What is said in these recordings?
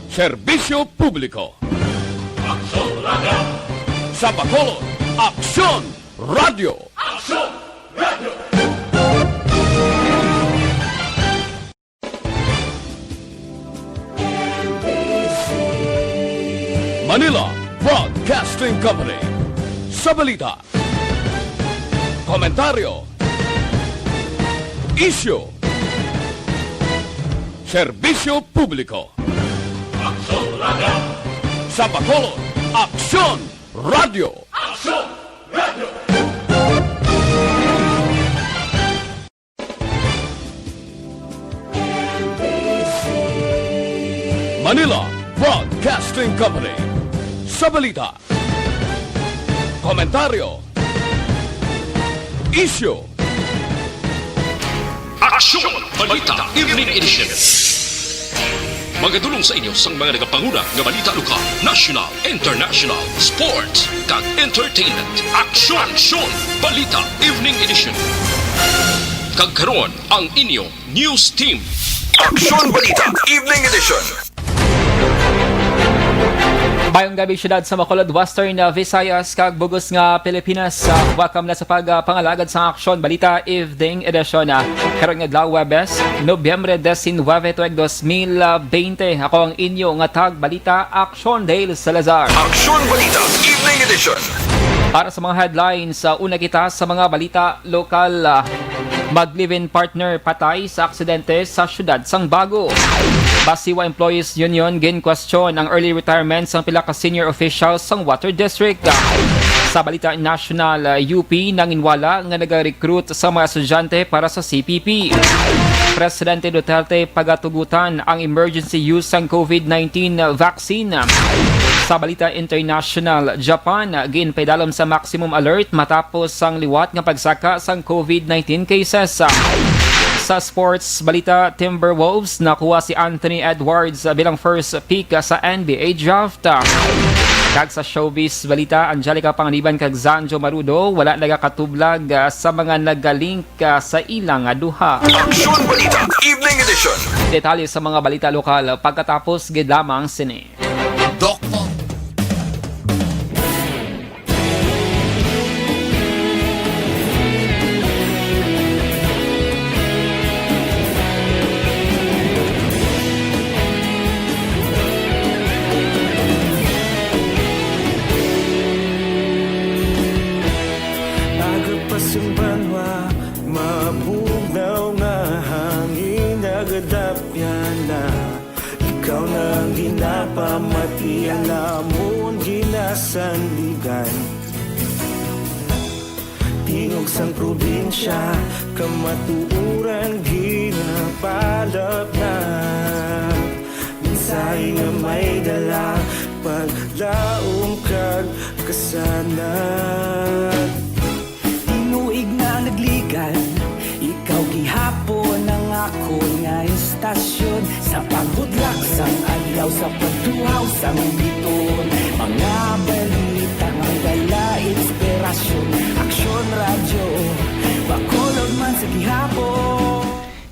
Serbisyo Publiko. Aksyon Radio! Sa Bacolod, Aksyon Radio. Aksyon Radio! Manila Broadcasting Company. Sa balita, komentaryo, isyu, serbisyo publiko. Aksyon Radio! Sa Bacolod, Aksyon Radio. Aksyon Radio! Manila Broadcasting Company. Sa balita, komentaryo, isyu, Aksyon! Balita Evening Edition. Magadulong sa inyo sang mga nagapanguna nga balita lokal, national, international, sports, kag entertainment. Aksyon! Balita Evening Edition. Kag karon ang inyo news team. Aksyon Balita Evening Edition. Bayong gabi syudad sa Bacolod, Western Visayas, kag bugos nga Pilipinas. Welcome na sa pagpangalagad sa Aksyon Balita Evening Edition. Karon nga adlaw Webes, Nobyembre 19, tuig 2020. Ako ang inyo nga tag balita Aksyon Dale Salazar. Aksyon Balita Evening Edition. Para sa mga headlines, una kita sa mga balita lokal. Mag-live-in partner patay sa aksidente sa syudad sang Bago. Basiwa Employees Union gin question ang early retirement sang pila ka senior officials sang Water District. Sa balita national, UP nanginwala nga naga-recruit sa mga estudyante para sa CPP. Presidente Duterte pagatugutan ang emergency use sang COVID-19 vaccine. Sa balita international, Japan ginpaidalom sa maximum alert matapos ang liwat nga pagsaka sang COVID-19 cases. Sa sports balita, Timberwolves nakuha si Anthony Edwards bilang first pick sa NBA draft. Kag sa showbiz balita, Angelica Panganiban kag Zanjo Marudo wala nagakatublag sa mga nagalink sa ilang duha. Aksyon Balita Evening Edition. Detalye sa mga balita lokal pagkatapos gid lamang sini. Doktor. Banwa, mabugnaw nga hangin nagadapyan na. Ikaw na ginapamatian namon ginasandigan. Tingog sang probinsya, kamatuuran ginapalap na. Minsay nga may dala, paglaong kag kasanan. Tuig na nagligan, ikaw gihapon ang ako nga istasyon. Sa paghudlak sang adlaw, sa pagtuhaw sang biton. Mga balita nga dala inspirasyon. Aksyon Radyo, Bacolod man sa gihapon.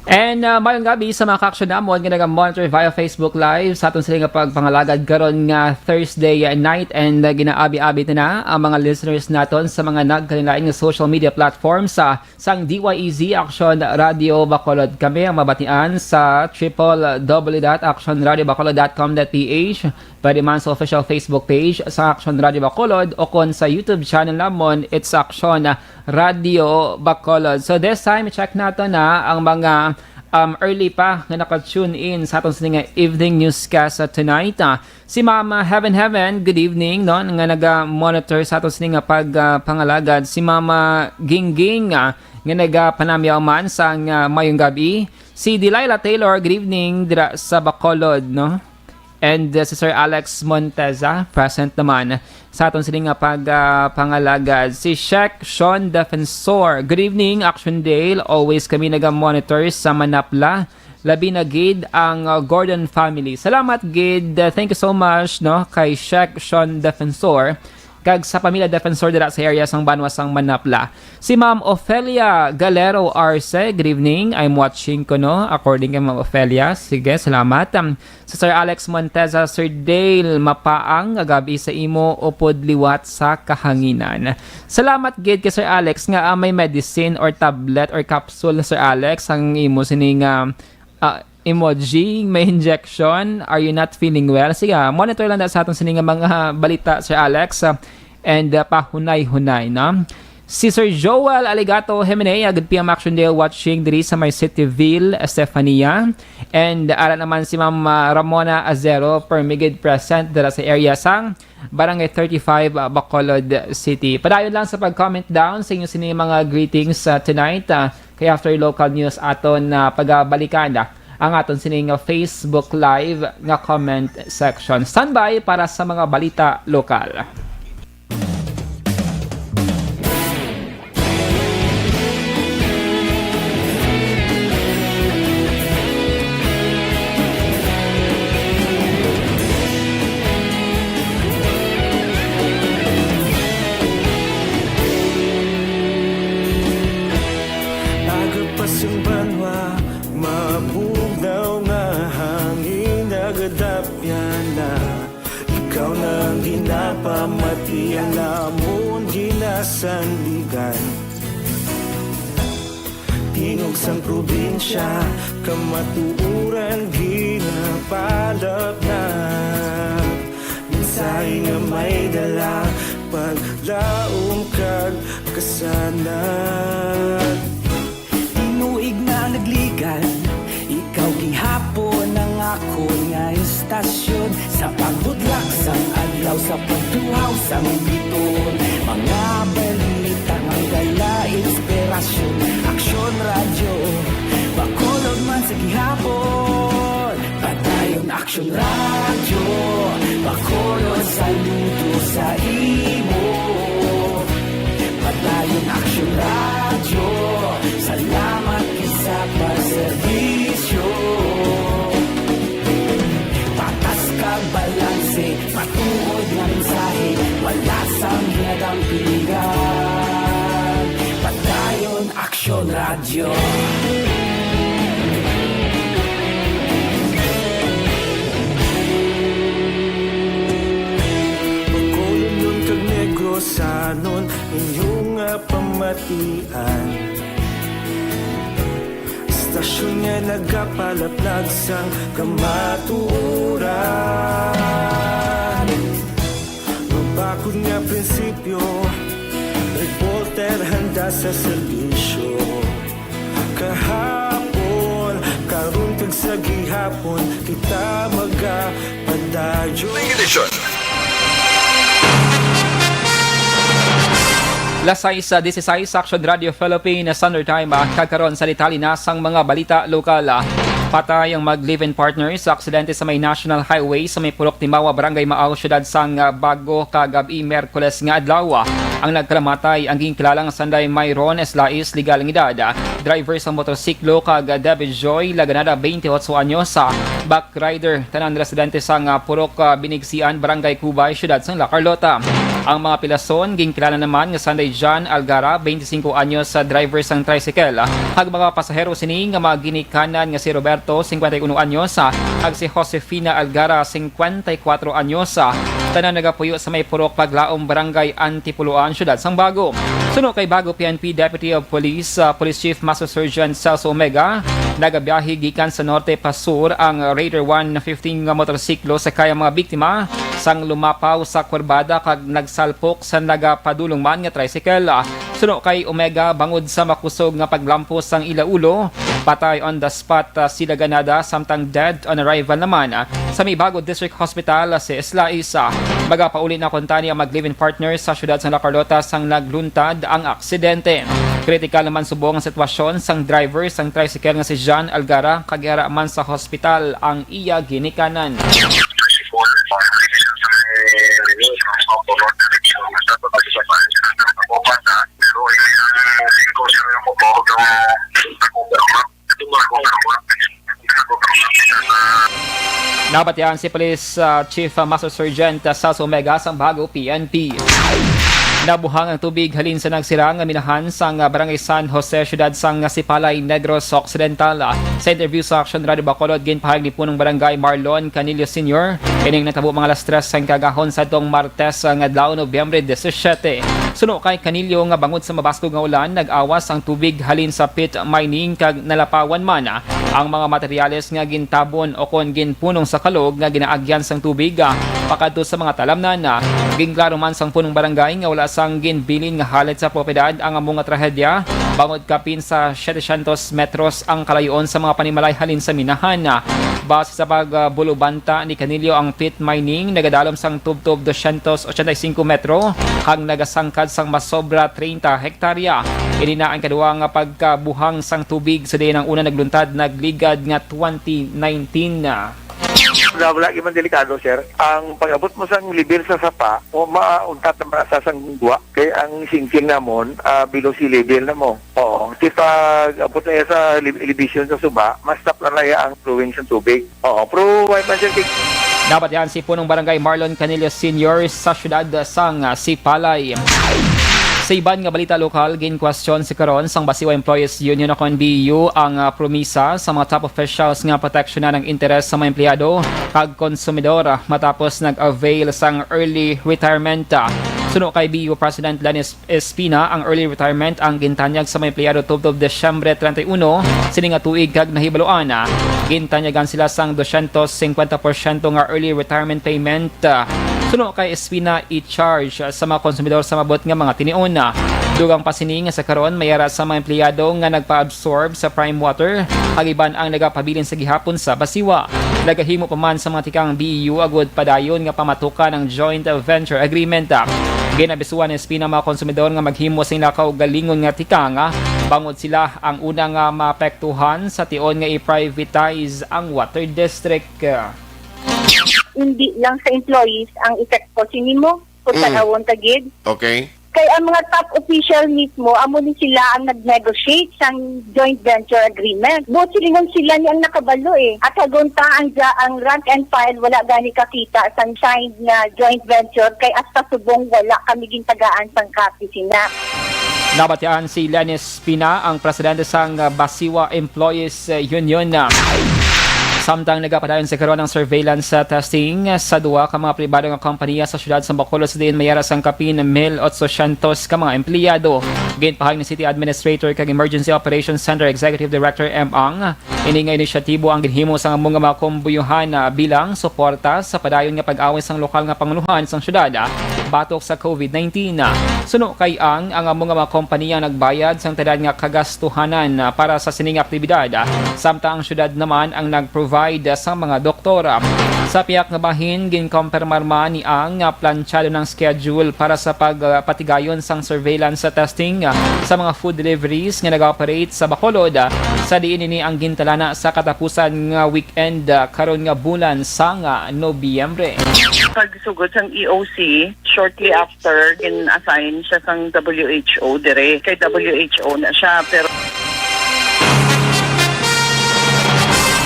And mayong gabi sa mga ka-aksyon namon nga naga-monitor via Facebook Live sa atong sila nga pagpangalagad karon nga Thursday night, and ginaabi-abi na ang mga listeners naton sa mga nagkanilain nga social media platforms sang DYEZ Aksyon Radio Bacolod. Kami ang mabatian sa www.actionradiobacolod.com.ph, pwede man sa official Facebook page sa Aksyon Radio Bacolod o kon sa YouTube channel namon, it's Aksyon Radio Bacolod. So this time, check nato na ang mga early pa nga naka-tune in sa atong nga evening newscast tonight. Si Mama Heaven, good evening, no? Nga naga-monitor sa atong nga pagpangalagad. Si Mama Gingging nga naga-panamyaw man sa mayong gabi. Si Delilah Taylor, good evening dira sa Bacolod, no? And si Sir Alex Monteza, present naman sa atong siling nga pagpangalagad. Si Sheikh Sean Defensor, good evening, Action Dale. Always kami naga-monitor sa Manapla. Labi na gid ang Gordon family. Salamat gid. Thank you so much, no, kay Sheikh Sean Defensor. kag sa pamilya defensor dira sa area sang Banwasang Manapla. Si Ma'am Ofelia Galero Arce, good evening. I'm watching ko no, according kay Ma'am Ofelia. Sige, salamat. Si Sir Alex Monteza, Sir Dale Mapaang, gabi sa imo upod liwat sa kahanginan. Salamat gid kay Sir Alex nga may medicine or tablet or capsule Sir Alex ang imo sining emoji, may injection. Are you not feeling well? Sige, monitor lang na sa aton sining mga balita Sir Alex and pahunay-hunay, no? Si Sir Joel Aligato Jimenez, good PM Action Day watching diri sa may Cityville, Estefania. And ara naman si Ma'am Ramona Azero, permigid present dira sa area sang Barangay 35, Bacolod City. Padayon lang sa pag-comment down sa inyo sining mga greetings tonight. Kay after local news aton pagabalikan ang aton sining Facebook Live nga comment section. Standby para sa mga balita lokal. Agapasang banwa, mabugaw nga hangin nagadapyan na. Ikaw na ang ginapamatian namon ginasandigan. Tingog sang probinsya, kamatuuran ginapalap na. Minsay nga may dala, paglaom kag kasanan. Tinuig na nagligan, ikaw gihapon ang ako nga istasyon. Sa pagbudlak sang adlaw, sa pagtuhaw sang biton. Mga balita ng gala, inspirasyon. Aksyon radyo, bakolog man sa gihapon. Padayon aksyon radyo, bakolog sa luto sa imo. Padayon aksyon radyo, salamat isa pagserbisyo. Patas ka balanse, patuod ng mensahe, wala sang hinagang piligan. Padayon aksyon radyo. Bacolod nun kag Negrosanon, inyong pamatian. Istasyon nga nagapalaplag sang kamaturan. Mabakod nga prinsipyo, reporter handa sa serbisyo. Kahapon, karun kag sa gihapon, kita magapadayo. Evening edition. Lasay sa 16 Action Radio Philippines Standard Time kagkaroon sa litali na sang mga balita lokal. Patay ang mag-live-in partners sa aksidente sa may National Highway sa may Purok Timawa, Barangay Maaw, Syudad sang Bago kagabi Merkules nga adlaw. Ang nagkalamatay ang ginkilalang Sanday Mayron Eslais, legal ng edad. Driver sa motorsiklo kag David Joy, laganada 28 anyos sa backrider. Tanan residente sang Purok Binigsian, Barangay Cubay, Syudad sang La Carlota. Ang mga pilason, ginkilalan naman nga Sunday John Algara, 25 anyos sa driver sang tricycle. Hag mga pasahero sini nga mga ginikanan nga si Roberto, 51 anyos, hag si Josefina Algara, 54 anyos. Tanan nagapuyo sa may Purok Paglaom, Barangay Antipuluan, Syudad sang Bago. Suno kay Bago PNP Deputy of Police, Police Chief Master Sergeant Celso Omega, nagabiyahe gikan sa norte pa sur ang Raider 115 nga motorsiklo sa kaya mga biktima sang lumapaw sa kurbada kag nagsalpok sa nagapadulong man nga tricycle. Suno kay Omega bangod sa makusog nga paglampos sang ilaulo, patay on the spot sila ganada samtang dead on arrival naman sa may Bago District Hospital si Eslais. Magapauli na kuntani ang mag-live-in partner sa syudad sa La Carlota sang nagluntad ang aksidente. Critical naman subong ang sitwasyon sang driver sang tricycle nga si John Algara, kagyara man sa hospital ang iya ginikanan. Nabatian si Police Chief Master Sergeant Salso Omega sa Bago PNP. Nabuhang ang tubig halin sa nagsirang minahan sa Barangay San Jose, Syudad sang Sipalay, Negros Occidental. Sa interview sa Action Radio Bacolod, ginpahag ni punong Barangay Marlon Canillo Sr. Ining natabo mga alas 3 sang kagahon sa tong Martes nga adlaw Nobyembre 17. Suno kay Canillo nga bangod sa mabasko nga ulan, nag-awas ang tubig halin sa pit mining kag nalapawan man ang mga materyales nga gintabon o kon ginpunong sa kalog nga ginaagyan sang tubig pakadto sa mga talamnan. Ginklaro man sang punong barangay nga wala sang ginbilin nga halit sa propiedad ang among nga trahedya. Bangod kapin sa 700 metros ang kalayon sa mga panimalay halin sa minahan. Base sa pagbulubanta ni Canillo, ang pit mining nagadalom sang tubtob 285 metro hang nagasangkad sang masobra 30 hektarya. Ini na ang kaduwa nga pagkabuhang sang tubig sa diin ang una nagluntad nagligad nga 2019 na. Lagi man delikado, sir. Ang pag-abot mo sang libil sa sapa, o mauntat naman sa sanggwa, kaya ang sinking namon, below sea level na mo. Oo. Kasi pag-abot na sa elevation sa suba, mas tap na laya ang flowing sa tubig. Oo. Pero, why man, sir, Dapat yan si punong barangay Marlon Canillo Sr. sa syudad sang Sipalay. Sa iban nga balita lokal, gin-question si karon sang Basiwa Employees Union o BU ang promisa sa mga top officials nga proteksyonan ng interes sa mga empleyado kag konsumidor matapos nag-avail sang early retirement. Suno kay BU President Lenis Espina, ang early retirement ang gintanyag sa mga empleyado tubtob Desyembre 31 sini nga tuig kag nahibaloan. Gintanyagan sila sang 250% nga early retirement payment. Suno kay Espina i-charge sa mga konsumidor sa mabot nga mga tinion. Dugang pasini nga sa karon mayara sa mga empleyado nga nagpa-absorb sa prime water, agiban ang nagapabilin sa gihapon sa Basiwa. Nagahimo pa man sa mga tikang BU agud padayon nga pamatukan ng joint venture agreement. Ginabisuan ni Espina mga konsumidor nga maghimo sa ilakaw galingon nga tikang bangod sila ang unang maapektuhan sa tion nga i-privatize ang water district. Hindi lang sa employees ang epekto sinimo kung tanawon tagid. Okay. Kay ang mga top official mismo, amo ni sila ang nag-negotiate sa joint venture agreement. Buot silingon sila ni ang nakabalo At hagunta ang rank and file wala gani kakita sa signed na joint venture kay hasta subong wala kami gintagaan sang copy sina. Nabatian si Lenis Pina, ang presidente sang Basiwa Employees Union. Samtang nagapadayon sa karon ng surveillance testing sa duwa ka mga pribado nga kompanya sa syudad sa Bacolod sa diin mayara sang kapin 1,800 ka mga empleyado. Ginpahag ni City Administrator kag Emergency Operations Center Executive Director M. Ang ini nga inisyatibo ang ginhimo sa mga kumbuyuhan bilang suporta sa padayon nga pag-away sang lokal nga panguluhan sang syudad batok sa COVID-19. Suno kay ang mga kompanya nagbayad sang tanan nga kagastuhanan para sa sining aktibidad. Samtang ang syudad naman ang nagprovide sa mga doktora. Sa piyak nga bahin, ginkompirmar man ni ang planchado ng schedule para sa pagpatigayon sang surveillance testing sa mga food deliveries nga nag-operate sa Bacolod. Sa diin ini ang gintalana sa katapusan nga weekend karon nga bulan sang Nobyembre. Pagsugod sang EOC, shortly after, in-assign siya sang WHO dire. Kay WHO na siya, pero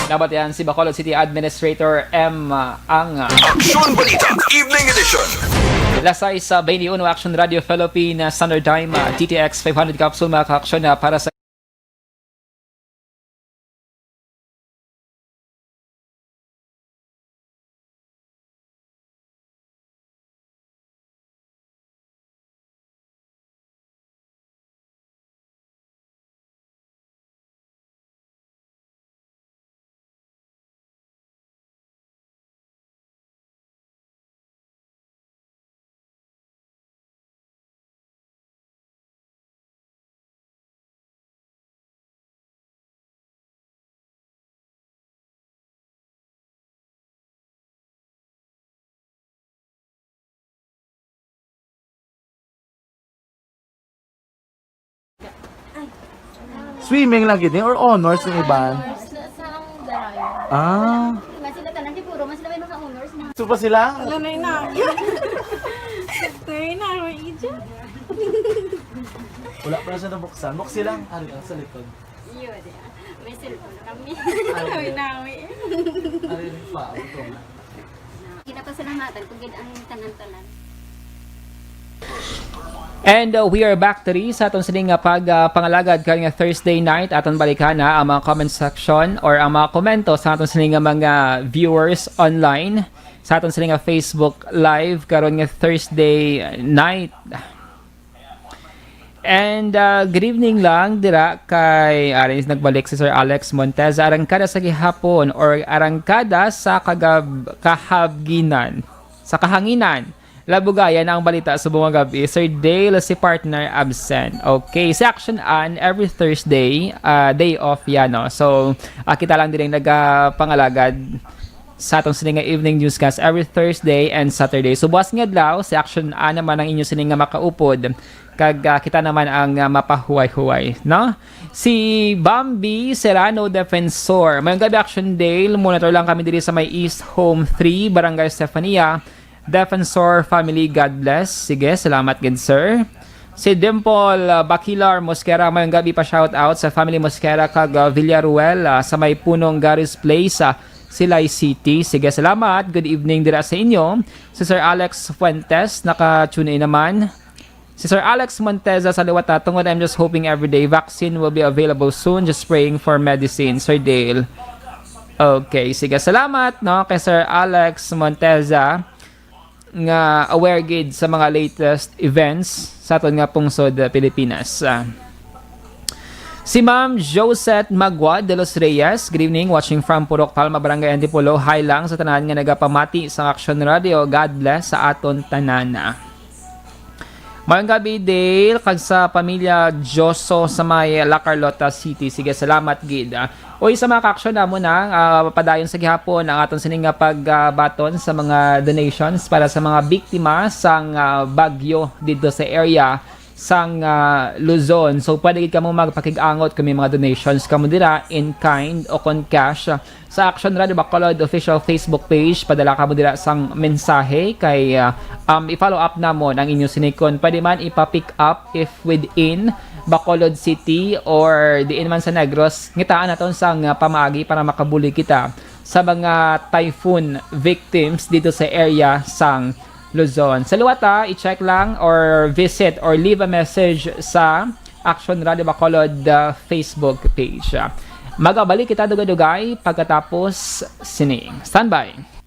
Nabatian si Bacolod City Administrator M. Ang. Action Balita Evening Edition. Lasay sa 21 Action Radio Philippine Standard Time, TTX 500 capsule mga ka-aksyon para sa Swimming lang gid or honors ng iban? Ah. Sila tanan di puro mas may mga honors na. So pa sila? Ano na ina? Tayo na ro ija. Wala pa siya nabuksan. Buksi lang. Ari sa likod. Iyo dia. May cellphone na kami. Nawi-nawi. Ginapasalamatan kung ang tanan-tanan. And we are back to sa atong sining nga pangalagad kay nga Thursday night aton balikan na ang mga comment section or ang mga komento sa atong sining nga mga viewers online sa atong sining nga Facebook live karon nga Thursday night. And good evening lang dira kay aron nagbalik si Sir Alex Monteza arangkada sa gihapon or arangkada sa kahabginan sa kahanginan. Labugayan ang balita sa buong gabi. Sir Dale, si partner absent. Okay, sa Action An, every Thursday, day off yan, no? So, kita lang din nagpangalagad sa atong sining nga evening newscast every Thursday and Saturday. So, buwas nga daw, sa Action An naman ang inyo sining nga makaupod. Kag kita naman ang mapahuway-huway, no? Si Bambi Serrano Defensor. Mayong gabi Action Dale, monitor lang kami diri sa may East Home 3, Barangay Stefania. Defensor family, God bless. Sige, salamat good sir. Si Dimple Bakilar Mosquera, mayong gabi pa shout out sa family Mosquera kag Villaruel sa may punong Garis Place Silay City. Sige, salamat. Good evening dira sa inyo. Si Sir Alex Fuentes naka-tune in naman. Si Sir Alex Monteza sa Liwata, tungod I'm just hoping everyday vaccine will be available soon. Just praying for medicine. Sir Dale. Okay, sige, salamat no kay Sir Alex Monteza nga aware gid sa mga latest events sa aton nga pungsod Pilipinas. Si Ma'am Josette Magua de los Reyes, good evening, watching from Purok Palma, Barangay Antipolo. Hi lang sa tanan nga nagapamati sa Action Radio. God bless sa aton tanana. Mayong gabi Dale kag sa pamilya Joso sa may La Carlota City. Sige, salamat gid. Oy, sa mga ka-action namo na padayon sa gihapon ang aton sining nga pagbaton sa mga donations para sa mga biktima sang bagyo dito sa area sang Luzon. So pwede gid kamo magpakig-angot kung may mga donations kamo dira in kind o con cash sa Action Radio Bacolod official Facebook page. Padala kamo dira sang mensahe kay i-follow up namon ang inyong sinikon. Pwede man ipa-pick up if within Bacolod City or diin man sa Negros. Ngitaan naton sang pamaagi para makabuli kita sa mga typhoon victims dito sa area sang Luzon. Sa Luwata, i-check lang or visit or leave a message sa Action Radio Bacolod Facebook page. Magabalik kita dugay-dugay pagkatapos sining. Standby.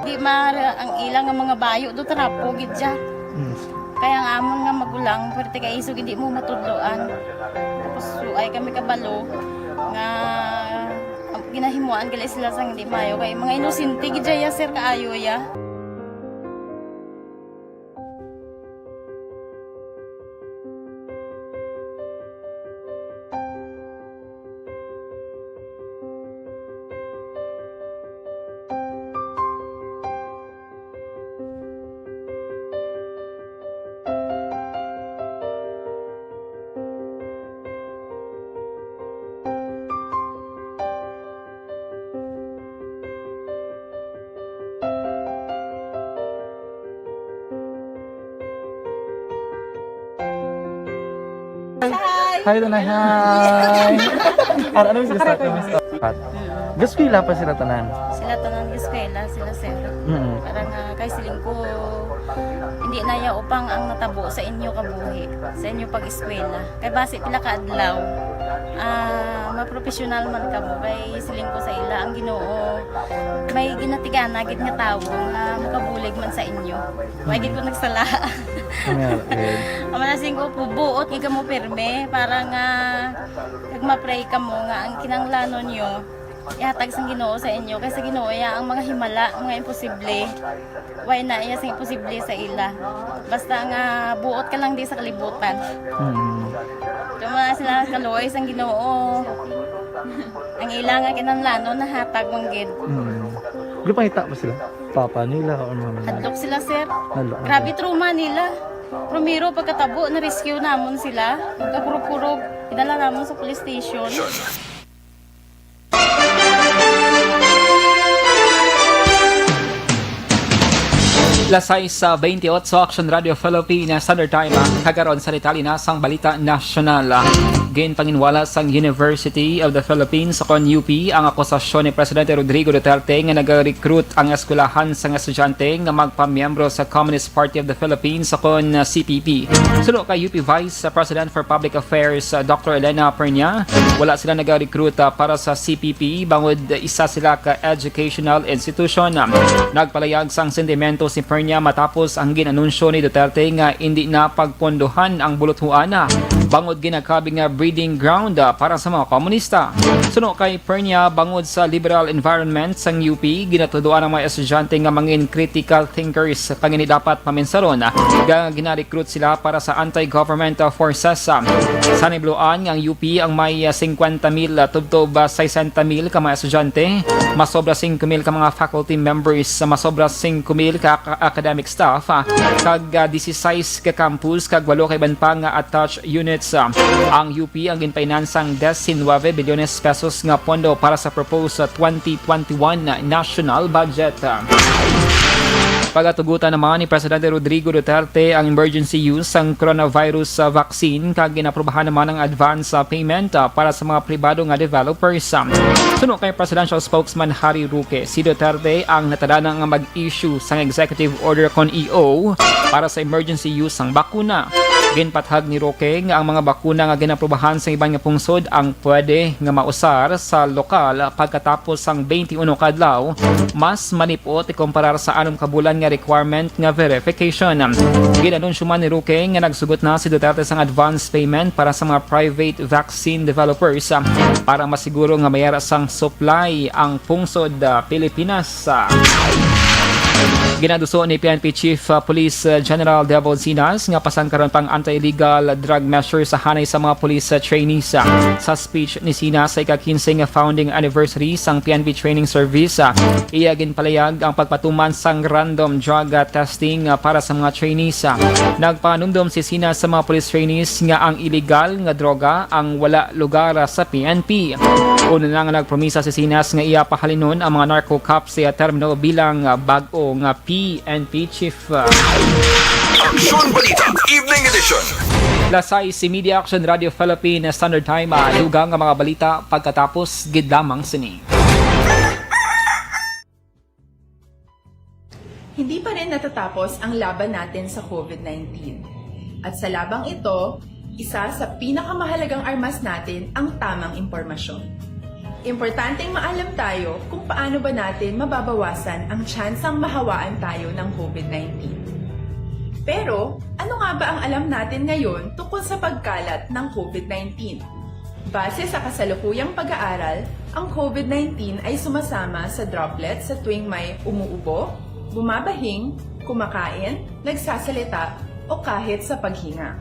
Di mara ang ilang nga mga bayo do trapo gid siya. Kaya nga amon nga magulang perti kay iso gid mo matudloan. Tapos ay kami kabalo nga ginahimuan gali sila sang hindi mayo kay mga inosente gid ya sir kaayo ya. Hi, Tanay. Hi. Ano yung start ng start? Gaspila pa sila tanan. Sila tanan eskwela, sila sir. Parang kay siling ko hindi na ya upang ang natabo sa inyo kabuhi, sa inyo pag-eskwela. Kay base pila ka adlaw. Maprofessional man ka mo kay siling ko sa ila ang Ginoo. May ginatigana gid nga tawo nga makabulig man sa inyo. Way gid ko nagsala. Amanasing ko buot nga mo pirme para nga kag ma-pray ka mo nga ang kinanglanon niyo ihatag sang Ginoo sa inyo kay sa Ginoo ya ang mga himala, mga imposible. Way na iya sang imposible sa ila. Basta nga buot ka lang di sa kalibutan. Tuma sila kaluoy sang Ginoo. Ang ilang nga kinahanglan na hatag manggid. Di pa kita pa sila? Papa nila o mama nila? Hadlok sila sir. Hadlok. Grabe trauma nila. Primero pagkatabo na rescue namon sila. Pagkakurog-kurog, idala namon sa police station. Lasay sa 28 sa Action Radio Philippines Standard Time kagaron sa Italy na sang balita nasyonal. Gain panginwala sang University of the Philippines sa UP ang akusasyon ni Presidente Rodrigo Duterte nga nag-recruit ang eskwelahan sang estudyante nga magpamiyembro sa Communist Party of the Philippines sa CPP. Suno kay UP Vice President for Public Affairs Dr. Elena Pernia, wala sila nag-recruit para sa CPP bangod isa sila ka educational institution. Nagpalayag sang sentimento si Pernia matapos ang ginanunsyo ni Duterte nga hindi na pagpondohan ang buluthuan bangod ginakabing nga breeding ground para sa mga komunista. Suno kay Pernia bangod sa liberal environment sang UP, ginatuduan ang mga estudyante nga mangin critical thinkers kang dapat paminsaron gina-recruit sila para sa anti-government forces. Sa nibluan ang UP ang may 50,000 tubtob 60,000 ka mga estudyante, masobra 5,000 ka mga faculty members, masobra 5,000 ka academic staff, kag 16 ka campus kag 8 ka iban pa nga attached units. Ang UP ang ginpinansang 19 bilyones pesos nga pondo para sa proposed 2021 national budget. Pagatugutan naman ni Presidente Rodrigo Duterte ang emergency use ng coronavirus vaccine kag ginaprobahan naman ang advance payment para sa mga pribado nga developers. Suno kay Presidential Spokesman Harry Roque, si Duterte ang natadana nga mag-issue sang executive order kon EO para sa emergency use ng bakuna. Ginpathag ni Roque nga ang mga bakuna nga ginaprobahan sa ibang nga pungsod ang pwede nga mausar sa lokal pagkatapos sang 21 kadlaw, mas manipot ikumparar sa 6 kabulan nga requirement nga verification. Ginanunsyo man ni Roque nga nagsugot na si Duterte sang advance payment para sa mga private vaccine developers para masiguro nga mayara sang supply ang pungsod Pilipinas. Ginaduso ni PNP Chief Police General Devon Sinas nga pasangkaron pang anti-illegal drug measures sa hanay sa mga police trainees. Sa speech ni Sinas sa ika-15 founding anniversary sang PNP Training Service, iya ginpalayag ang pagpatuman sang random drug testing para sa mga trainees. Nagpanumdum si Sinas sa mga police trainees nga ang illegal nga droga ang wala lugar sa PNP. Una na nga nagpromisa si Sinas nga iya pahalinon ang mga narco cops sa terminal bilang bag-o nga PNP Chief. Aksyon Balita Evening Edition. Lasay si Media Action Radio Philippines Standard Time dugang ang mga balita pagkatapos gid lamang sini. Hindi pa rin natatapos ang laban natin sa COVID-19. At sa labang ito, isa sa pinakamahalagang armas natin ang tamang impormasyon. Importanteng maalam tayo kung paano ba natin mababawasan ang tsansang mahawaan tayo ng COVID-19. Pero, ano nga ba ang alam natin ngayon tungkol sa pagkalat ng COVID-19? Base sa kasalukuyang pag-aaral, ang COVID-19 ay sumasama sa droplets sa tuwing may umuubo, bumabahing, kumakain, nagsasalita, o kahit sa paghinga.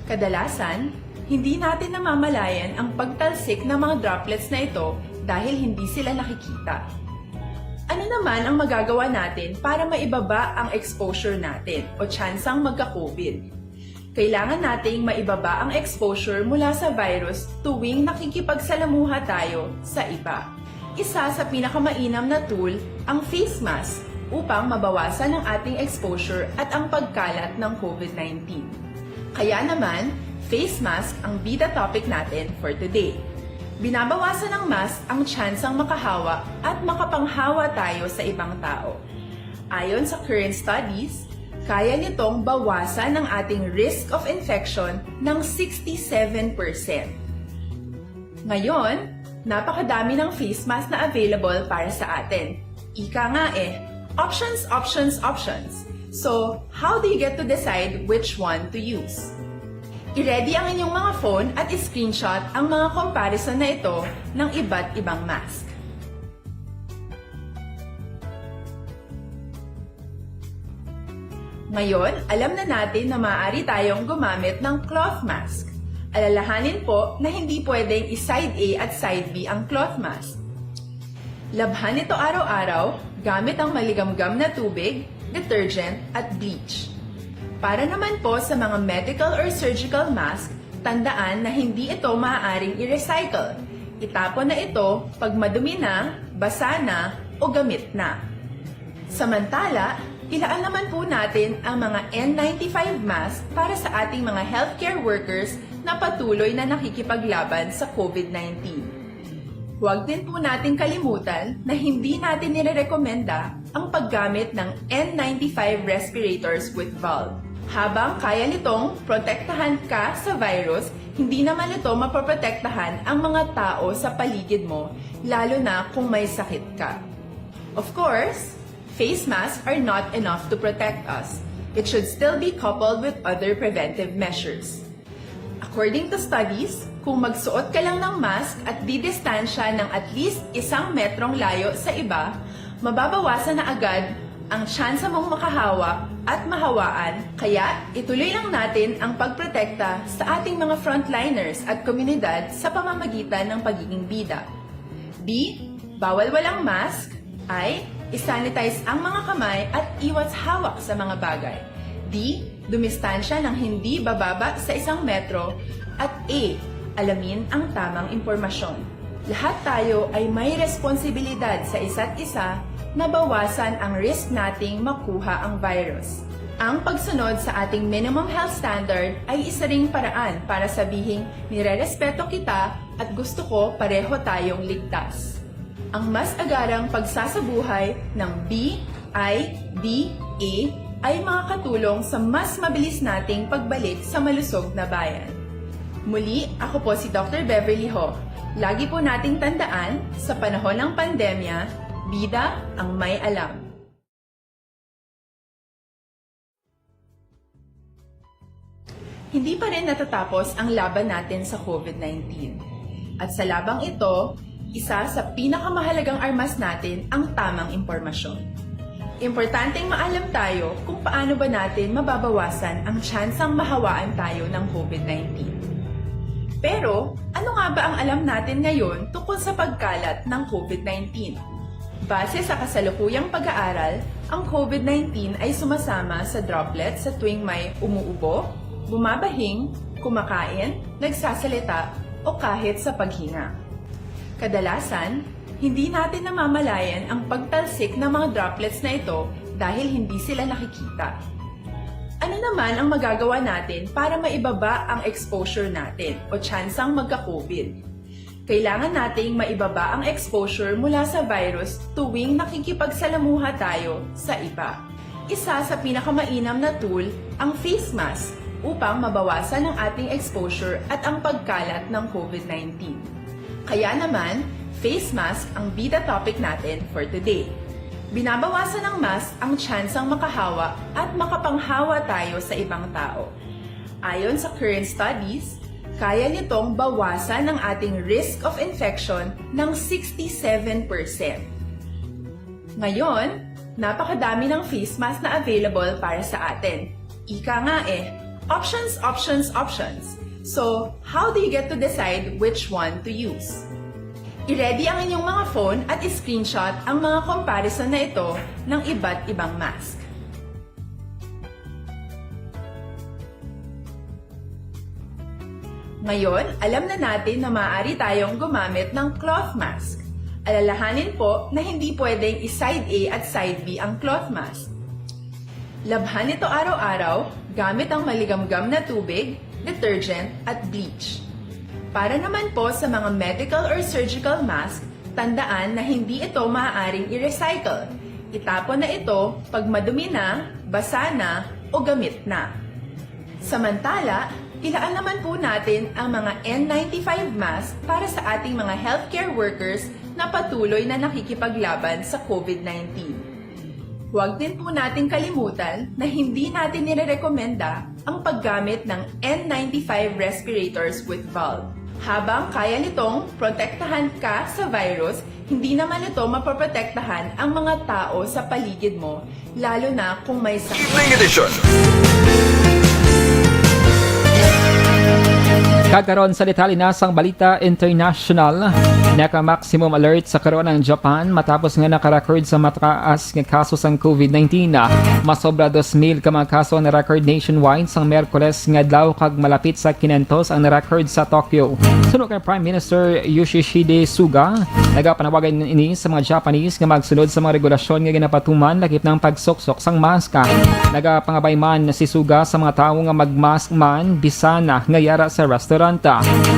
Kadalasan, hindi natin namamalayan ang pagtalsik ng mga droplets na ito dahil hindi sila nakikita. Ano naman ang magagawa natin para maibaba ang exposure natin o tsansang magka-COVID? Kailangan nating maibaba ang exposure mula sa virus tuwing nakikipagsalamuha tayo sa iba. Isa sa pinakamainam na tool ang face mask upang mabawasan ang ating exposure at ang pagkalat ng COVID-19. Kaya naman, face mask ang bida topic natin for today. Binabawasan ng mask ang tsansang makahawa at makapanghawa tayo sa ibang tao. Ayon sa current studies, kaya nitong bawasan ang ating risk of infection ng 67%. Ngayon, napakadami ng face mask na available para sa atin. Ika nga options, options, options. So, how do you get to decide which one to use? I-ready ang inyong mga phone at i-screenshot ang mga comparison na ito ng iba't ibang mask. Ngayon, alam na natin na maaari tayong gumamit ng cloth mask. Alalahanin po na hindi pwedeng i-side A at side B ang cloth mask. Labhan ito araw-araw gamit ang maligamgam na tubig, detergent at bleach. Para naman po sa mga medical or surgical mask, tandaan na hindi ito maaaring i-recycle. Itapon na ito pag madumi na, basa na o gamit na. Samantala, ilaan naman po natin ang mga N95 mask para sa ating mga healthcare workers na patuloy na nakikipaglaban sa COVID-19. Huwag din po natin kalimutan na hindi natin nirerekomenda ang paggamit ng N95 respirators with valve. Habang kaya nitong protektahan ka sa virus, hindi naman ito mapoprotektahan ang mga tao sa paligid mo, lalo na kung may sakit ka. Of course, face masks are not enough to protect us. It should still be coupled with other preventive measures. According to studies, kung magsuot ka lang ng mask at didistansya ng at least 1 metrong layo sa iba, mababawasan na agad ang tsansa mong makahawak at mahawaan, kaya ituloy lang natin ang pagprotekta sa ating mga frontliners at komunidad sa pamamagitan ng pagiging bida. B. Bawal walang mask. I. Isanitize ang mga kamay at iwas hawak sa mga bagay. D. Dumistansya ng hindi bababa sa 1 metro. At A. Alamin ang tamang impormasyon. Lahat tayo ay may responsibilidad sa isa't isa na bawasan ang risk nating makuha ang virus. Ang pagsunod sa ating minimum health standard ay isa ring paraan para sabihing nirerespeto kita at gusto ko pareho tayong ligtas. Ang mas agarang pagsasabuhay ng B, I, D, A ay makakatulong sa mas mabilis nating pagbalik sa malusog na bayan. Muli, ako po si Dr. Beverly Ho. Lagi po nating tandaan, sa panahon ng pandemya, bida ang may alam. Hindi pa rin natatapos ang laban natin sa COVID-19. At sa labang ito, isa sa pinakamahalagang armas natin ang tamang impormasyon. Importanteng maalam tayo kung paano ba natin mababawasan ang tsansang mahawaan tayo ng COVID-19. Pero, ano nga ba ang alam natin ngayon tungkol sa pagkalat ng COVID-19? Base sa kasalukuyang pag-aaral, ang COVID-19 ay sumasama sa droplets sa tuwing may umuubo, bumabahing, kumakain, nagsasalita, o kahit sa paghinga. Kadalasan, hindi natin namamalayan ang pagtalsik ng mga droplets na ito dahil hindi sila nakikita. Ano naman ang magagawa natin para maibaba ang exposure natin o tsansang magka-COVID? Kailangan nating maibaba ang exposure mula sa virus tuwing nakikipagsalamuha tayo sa iba. Isa sa pinakamainam na tool ang face mask upang mabawasan ang ating exposure at ang pagkalat ng COVID-19. Kaya naman, face mask ang bida topic natin for today. Binabawasan ng mask ang tsansang makahawa at makapanghawa tayo sa ibang tao. Ayon sa current studies, kaya nitong bawasan ang ating risk of infection ng 67%. Ngayon, napakadami ng face mask na available para sa atin. Ika nga options, options, options. So, how do you get to decide which one to use? I-ready ang inyong mga phone at i-screenshot ang mga comparison na ito ng iba't ibang mask. Ngayon, alam na natin na maaari tayong gumamit ng cloth mask. Alalahanin po na hindi pwedeng i-side A at side B ang cloth mask. Labhan ito araw-araw gamit ang maligamgam na tubig, detergent at bleach. Para naman po sa mga medical or surgical mask, tandaan na hindi ito maaaring i-recycle. Itapon na ito pag madumi na, basa na o gamit na. Samantala, ilaan naman po natin ang mga N95 mask para sa ating mga healthcare workers na patuloy na nakikipaglaban sa COVID-19. Huwag din po natin kalimutan na hindi natin nirerekomenda ang paggamit ng N95 respirators with valve. Habang kaya nitong protektahan ka sa virus, hindi naman ito mapoprotektahan ang mga tao sa paligid mo, lalo na kung may sakit. Evening edition. Kagaron sa detalye na sang balita international, naka-maximum alert sa karon ng Japan matapos nga naka-record sa mataas nga kaso sang COVID-19. Masobra 2,000 ka mga kaso na record nationwide sang Merkules nga adlaw kag malapit sa 500 ang na-record sa Tokyo. Sunod kay Prime Minister Yoshihide Suga, nagapanawagan ini sa mga Japanese nga magsunod sa mga regulasyon nga ginapatuman lakip ng pagsuksok sang maska. Nagapangabay man si Suga sa mga tawo nga magmask man bisana nga yara sa restaurant.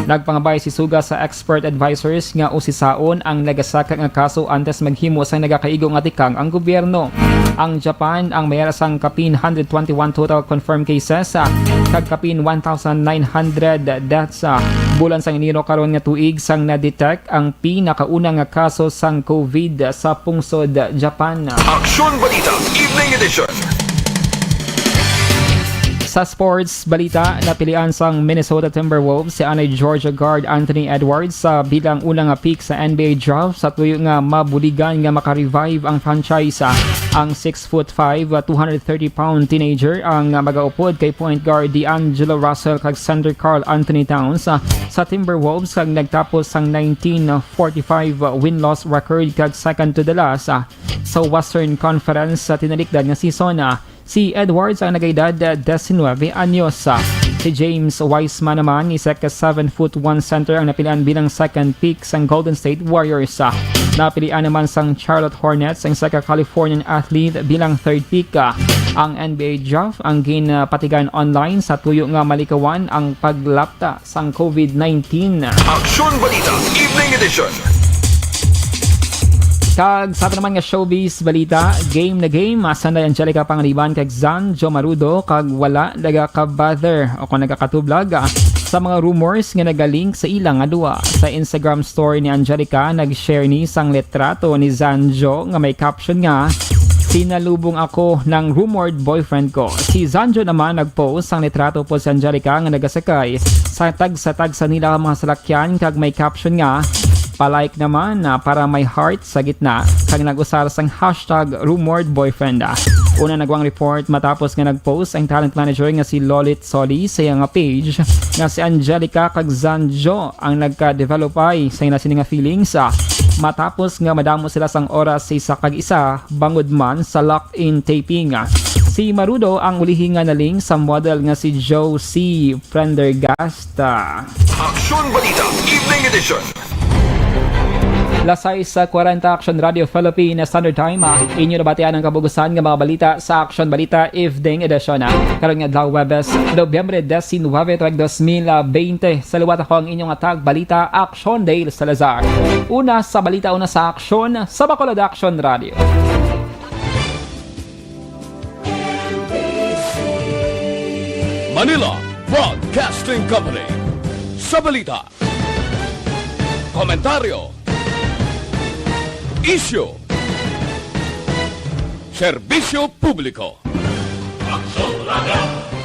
Nagpangabay si Suga sa expert advisors nga usisaon ang nagasaka nga kaso antes maghimo sa nagakaigo nga tikang ang gobyerno. Ang Japan ang mayara sang kapin 121 total confirmed cases kag kapin 1,900 deaths. Bulan sang Enero karon nga tuig sang na-detect ang pinakauna nga kaso sang COVID sa pungsod Japan. Aksyon Balita Evening Edition. Sa sports balita, napilian sang Minnesota Timberwolves si Anay Georgia guard Anthony Edwards sa bilang unang pick sa NBA draft sa tuyo nga mabuligan nga makarevive ang franchise. Ang 6'5", 230-pound teenager ang magaupod kay point guard D'Angelo Russell kag center Karl Anthony Towns sa Timberwolves kag nagtapos sang 1945 win-loss record kag second to the last sa Western Conference sa tinalikdan nga season. Si Edwards ang nag-edad 19 anyos. Si James Wiseman naman, isa ka 7'1" center ang napilian bilang second pick sa Golden State Warriors. Napilian naman sang Charlotte Hornets ang isa ka Californian athlete bilang third pick. Ang NBA draft ang ginapatigan online sa tuyo nga malikawan ang paglapta sang COVID-19. Aksyon Balita Evening Edition. Kag sa ato naman nga showbiz balita, game na game, Sanday Angelica Panganiban kag Zanjo Marudo kag wala nagaka-bother o kung nagakatublag sa mga rumors nga nagalink sa ilang nga duwa. Sa Instagram story ni Angelica, nag-share ni sang litrato ni Zanjo nga may caption nga, "Sinalubong ako ng rumored boyfriend ko." Si Zanjo naman nag-post ang litrato po si Angelica nga nagasakay sa tag sa nila mga salakyan kag may caption nga, "Palike naman para may heart sa gitna," kag nag-usar sang hashtag rumored boyfriend. Una nagwang report matapos nga nag-post ang talent manager nga si Lolit Soli sa iyang page nga si Angelica kag Zanjo ang nagka-develop ay sa inasining nga feelings matapos nga madamo sila sang oras sa isa kag isa bangod man sa lock-in taping. Si Marudo ang ulihinga na link sa model nga si Josie Prendergast. Aksyon Balita Evening Edition. Lasay sa 40 Action Radio Philippines Standard Time. Inyo nabatian ang kabugusan ng mga balita sa Action Balita Evening Edition. Karon nga adlaw Webes, Nobyembre 19, 2020. Sa liwat ako ang inyong atag balita Action Dale Salazar. Una sa balita, una sa Action sa Bacolod Action Radio. Manila Broadcasting Company. Sa balita, komentaryo, issue, serbisyo publiko. Aksyon Radio.